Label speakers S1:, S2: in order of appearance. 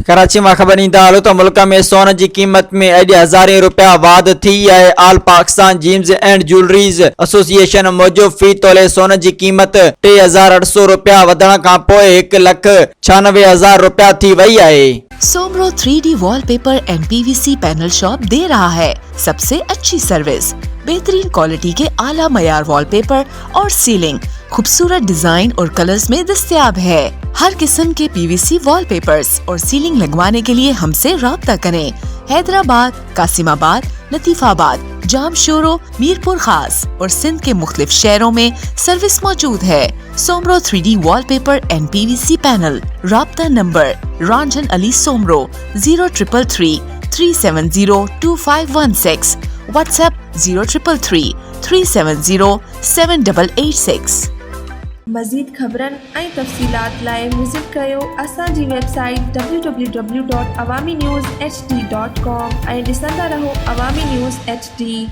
S1: कराची में ख़बर ईंदा हलो तो मुल्क में सोन की कीमत में अज 1000 रुपया वाध थी है। All Pakistan gems and jewelleries association मूजिब फी तोले सोन की कीमत 3800 रुपया वधण खां पोइ 1,96,000 रुपया थी वई है।
S2: Soomro 3D wallpaper and PVC panel shop दे रहा है सबसे अच्छी सर्विस, बेहतरीन क्वालिटी के आला मयार वॉलपेपर और सीलिंग खूबसूरत डिजाइन और कलर्स में दस्तयाब है। हर किस्म के PVC वॉलपेपर्स और सीलिंग लगवाने के लिए हमसे राब्ता करें। हैदराबाद, कासिमाबाद, लतीफाबाद, जामशोरो, मीरपुर खास और सिंध के मुख्तलिफ शहरों में सर्विस मौजूद है। Soomro 3D wallpaper and PVC panel. राब्ता नंबर रंजन अली सोमरो 0333 370 2516, व्हाट्सएप 0333 370 7886।
S3: मज़ीद ख़बरनि ऐं तफ़सीलात लाइ विज़िट कयो असांजी वेबसाइट www.awamiNewsHD.com ऐं ॾिसंदा रहो अवामी न्यूज़ HD।